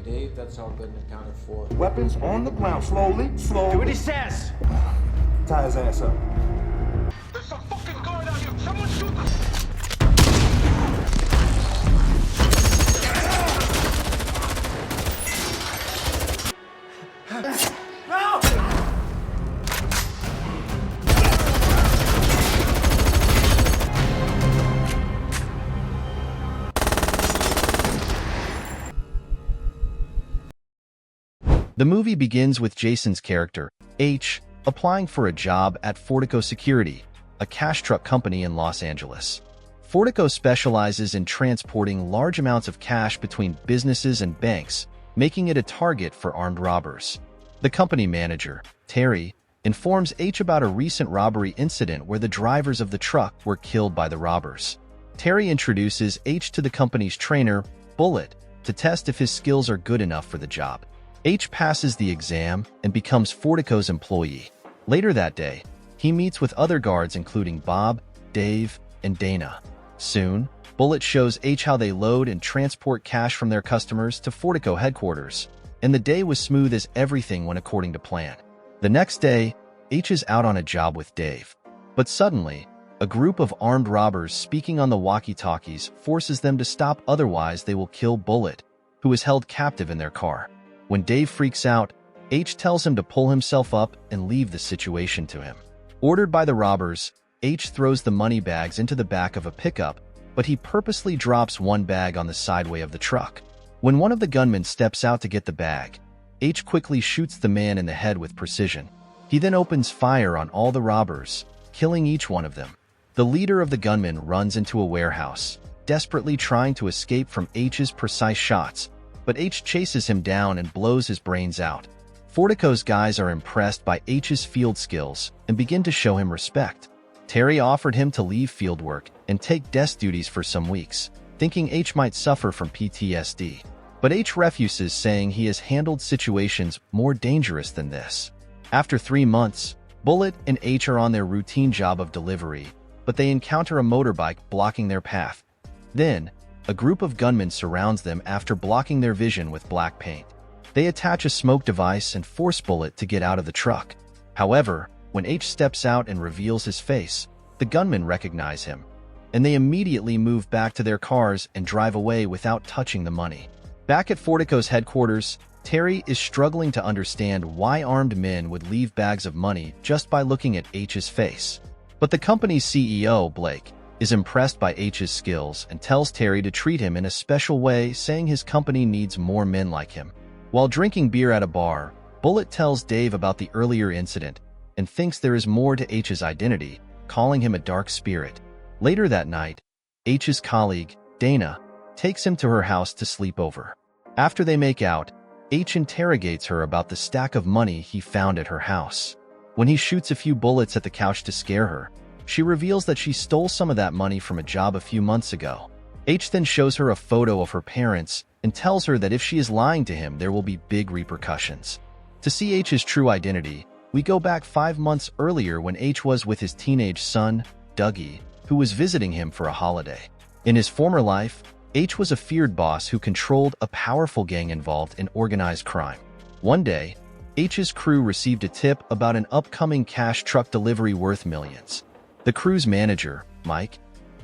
Dave, that's all good and accounted for. Weapons on the ground. Slowly. Do what he says. Tie his ass up. There's a fucking guard out here. Someone shoot the... The movie begins with Jason's character, H, applying for a job at Fortico Security, a cash truck company in Los Angeles. Fortico specializes in transporting large amounts of cash between businesses and banks, making it a target for armed robbers. The company manager, Terry, informs H about a recent robbery incident where the drivers of the truck were killed by the robbers. Terry introduces H to the company's trainer, Bullet, to test if his skills are good enough for the job. H passes the exam and becomes Fortico's employee. Later that day, he meets with other guards including Bob, Dave, and Dana. Soon, Bullet shows H how they load and transport cash from their customers to Fortico headquarters, and the day was smooth as everything went according to plan. The next day, H is out on a job with Dave. But suddenly, a group of armed robbers speaking on the walkie-talkies forces them to stop, otherwise they will kill Bullet, who is held captive in their car. When Dave freaks out, H tells him to pull himself up and leave the situation to him. Ordered by the robbers, H throws the money bags into the back of a pickup, but he purposely drops one bag on the sideway of the truck. When one of the gunmen steps out to get the bag, H quickly shoots the man in the head with precision. He then opens fire on all the robbers, killing each one of them. The leader of the gunmen runs into a warehouse, desperately trying to escape from H's precise shots, but H chases him down and blows his brains out. Fortico's guys are impressed by H's field skills and begin to show him respect. Terry offered him to leave field work and take desk duties for some weeks, thinking H might suffer from PTSD. But H refuses, saying he has handled situations more dangerous than this. After 3 months, Bullet and H are on their routine job of delivery, but they encounter a motorbike blocking their path. Then, a group of gunmen surrounds them after blocking their vision with black paint. They attach a smoke device and force Bullet to get out of the truck. However, when H steps out and reveals his face, the gunmen recognize him, and they immediately move back to their cars and drive away without touching the money. Back at Fortico's headquarters, Terry is struggling to understand why armed men would leave bags of money just by looking at H's face. But the company's CEO, Blake, is impressed by H's skills and tells Terry to treat him in a special way, saying his company needs more men like him. While drinking beer at a bar, Bullet tells Dave about the earlier incident and thinks there is more to H's identity, calling him a dark spirit. Later that night, H's colleague, Dana, takes him to her house to sleep over. After they make out, H interrogates her about the stack of money he found at her house. When he shoots a few bullets at the couch to scare her, she reveals that she stole some of that money from a job a few months ago. H then shows her a photo of her parents and tells her that if she is lying to him, there will be big repercussions. To see H's true identity, we go back 5 months earlier when H was with his teenage son, Dougie, who was visiting him for a holiday. In his former life, H was a feared boss who controlled a powerful gang involved in organized crime. One day, H's crew received a tip about an upcoming cash truck delivery worth millions. The crew's manager, Mike,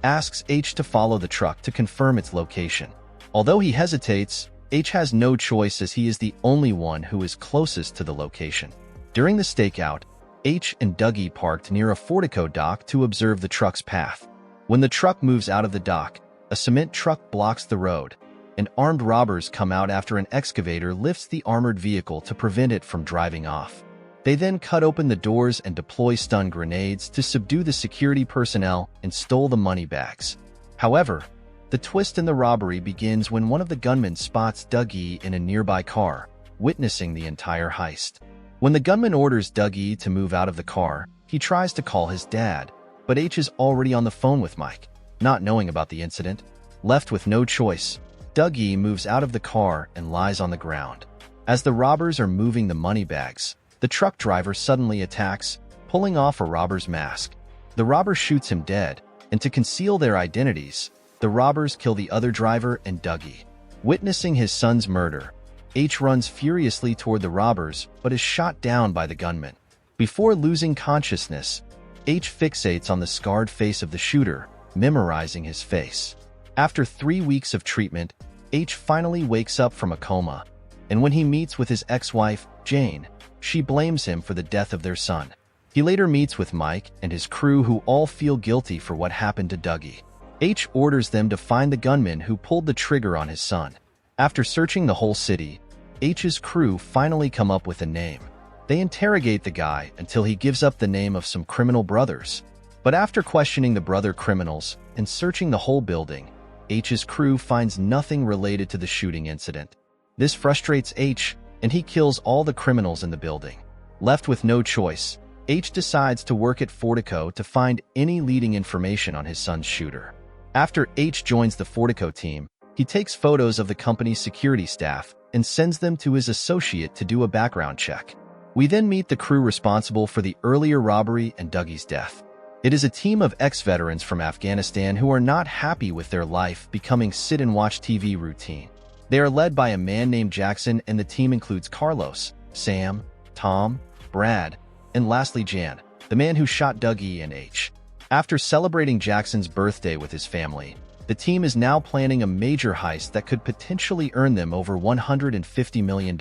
asks H to follow the truck to confirm its location. Although he hesitates, H has no choice as he is the only one who is closest to the location. During the stakeout, H and Dougie parked near a Fortico dock to observe the truck's path. When the truck moves out of the dock, a cement truck blocks the road, and armed robbers come out after an excavator lifts the armored vehicle to prevent it from driving off. They then cut open the doors and deploy stun grenades to subdue the security personnel and stole the money bags. However, the twist in the robbery begins when one of the gunmen spots Dougie in a nearby car, witnessing the entire heist. When the gunman orders Dougie to move out of the car, he tries to call his dad, but H is already on the phone with Mike. Not knowing about the incident, left with no choice, Dougie moves out of the car and lies on the ground. As the robbers are moving the money bags, the truck driver suddenly attacks, pulling off a robber's mask. The robber shoots him dead, and to conceal their identities, the robbers kill the other driver and Dougie. Witnessing his son's murder, H runs furiously toward the robbers but is shot down by the gunman. Before losing consciousness, H fixates on the scarred face of the shooter, memorizing his face. After 3 weeks of treatment, H finally wakes up from a coma, and when he meets with his ex-wife, Jane, she blames him for the death of their son. He later meets with Mike and his crew, who all feel guilty for what happened to Dougie. H orders them to find the gunman who pulled the trigger on his son. After searching the whole city, H's crew finally come up with a name. They interrogate the guy until he gives up the name of some criminal brothers. But after questioning the brother criminals and searching the whole building, H's crew finds nothing related to the shooting incident. This frustrates H, and he kills all the criminals in the building. Left with no choice, H decides to work at Fortico to find any leading information on his son's shooter. After H joins the Fortico team, he takes photos of the company's security staff and sends them to his associate to do a background check. We then meet the crew responsible for the earlier robbery and Dougie's death. It is a team of ex-veterans from Afghanistan who are not happy with their life becoming sit-and-watch TV routine. They are led by a man named Jackson, and the team includes Carlos, Sam, Tom, Brad, and lastly Jan, the man who shot Dougie and H. After celebrating Jackson's birthday with his family, the team is now planning a major heist that could potentially earn them over $150 million.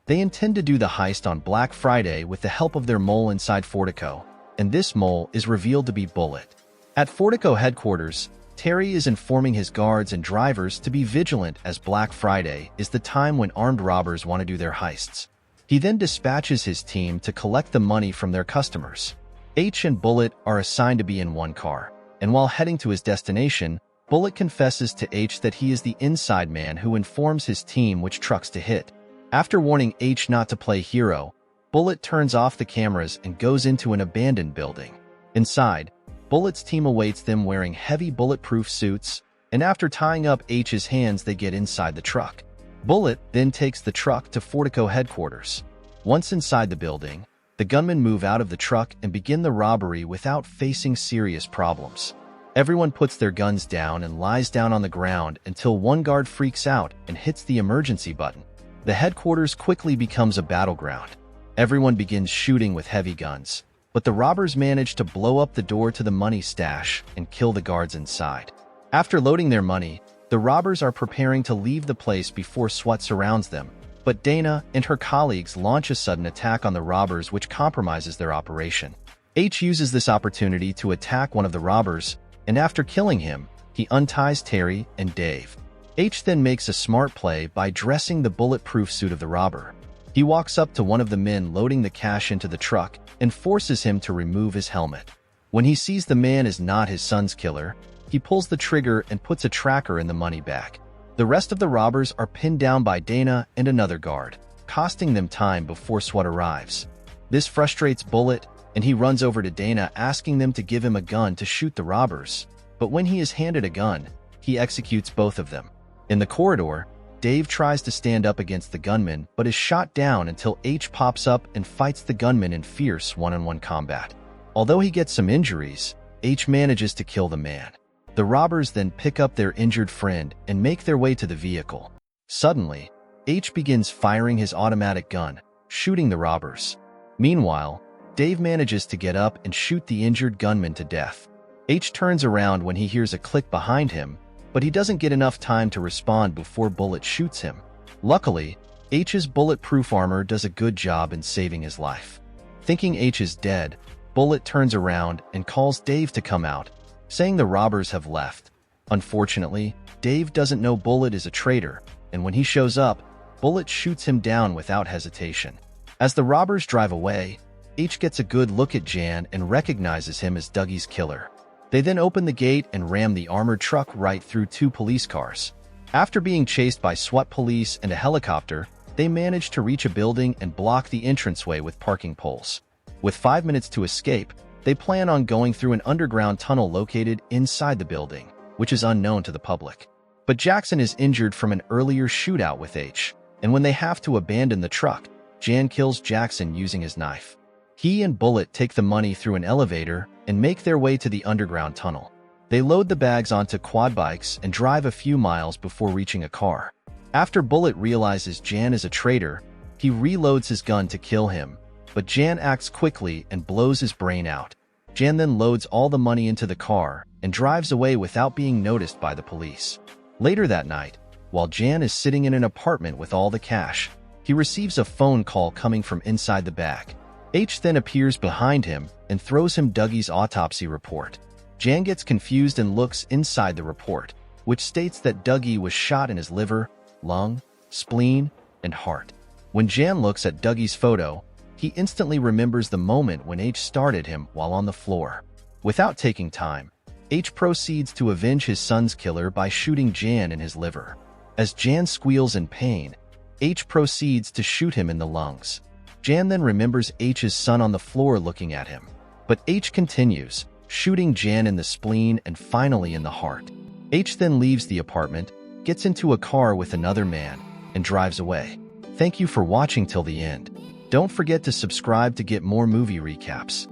They intend to do the heist on Black Friday with the help of their mole inside Fortico, and this mole is revealed to be Bullet. At Fortico headquarters, Terry is informing his guards and drivers to be vigilant, as Black Friday is the time when armed robbers want to do their heists. He then dispatches his team to collect the money from their customers. H and Bullet are assigned to be in one car, and while heading to his destination, Bullet confesses to H that he is the inside man who informs his team which trucks to hit. After warning H not to play hero, Bullet turns off the cameras and goes into an abandoned building. Inside, Bullet's team awaits them wearing heavy bulletproof suits, and after tying up H's hands, they get inside the truck. Bullet then takes the truck to Fortico headquarters. Once inside the building, the gunmen move out of the truck and begin the robbery without facing serious problems. Everyone puts their guns down and lies down on the ground until one guard freaks out and hits the emergency button. The headquarters quickly becomes a battleground. Everyone begins shooting with heavy guns, but the robbers manage to blow up the door to the money stash and kill the guards inside. After loading their money, the robbers are preparing to leave the place before SWAT surrounds them, but Dana and her colleagues launch a sudden attack on the robbers, which compromises their operation. H uses this opportunity to attack one of the robbers, and after killing him, he unties Terry and Dave. H then makes a smart play by dressing the bulletproof suit of the robber. He walks up to one of the men loading the cash into the truck and forces him to remove his helmet. When he sees the man is not his son's killer, he pulls the trigger and puts a tracker in the money bag. The rest of the robbers are pinned down by Dana and another guard, costing them time before SWAT arrives. This frustrates Bullet, and he runs over to Dana asking them to give him a gun to shoot the robbers, but when he is handed a gun, he executes both of them. In the corridor, Dave tries to stand up against the gunman but is shot down until H pops up and fights the gunman in fierce one-on-one combat. Although he gets some injuries, H manages to kill the man. The robbers then pick up their injured friend and make their way to the vehicle. Suddenly, H begins firing his automatic gun, shooting the robbers. Meanwhile, Dave manages to get up and shoot the injured gunman to death. H turns around when he hears a click behind him, but he doesn't get enough time to respond before Bullet shoots him. Luckily, H's bulletproof armor does a good job in saving his life. Thinking H is dead, Bullet turns around and calls Dave to come out, saying the robbers have left. Unfortunately, Dave doesn't know Bullet is a traitor, and when he shows up, Bullet shoots him down without hesitation. As the robbers drive away, H gets a good look at Jan and recognizes him as Dougie's killer. They then open the gate and ram the armored truck right through 2 police cars. After being chased by SWAT police and a helicopter, they manage to reach a building and block the entranceway with parking poles. With 5 minutes to escape, they plan on going through an underground tunnel located inside the building, which is unknown to the public. But Jackson is injured from an earlier shootout with H, and when they have to abandon the truck, Jan kills Jackson using his knife. He and Bullet take the money through an elevator and make their way to the underground tunnel. They load the bags onto quad bikes and drive a few miles before reaching a car. After Bullet realizes Jan is a traitor, he reloads his gun to kill him, but Jan acts quickly and blows his brain out. Jan then loads all the money into the car and drives away without being noticed by the police. Later that night, while Jan is sitting in an apartment with all the cash, he receives a phone call coming from inside the bag. H then appears behind him and throws him Dougie's autopsy report. Jan gets confused and looks inside the report, which states that Dougie was shot in his liver, lung, spleen, and heart. When Jan looks at Dougie's photo, he instantly remembers the moment when H started him while on the floor. Without taking time, H proceeds to avenge his son's killer by shooting Jan in his liver. As Jan squeals in pain, H proceeds to shoot him in the lungs. Jan then remembers H's son on the floor looking at him, but H continues, shooting Jan in the spleen and finally in the heart. H then leaves the apartment, gets into a car with another man, and drives away. Thank you for watching till the end. Don't forget to subscribe to get more movie recaps.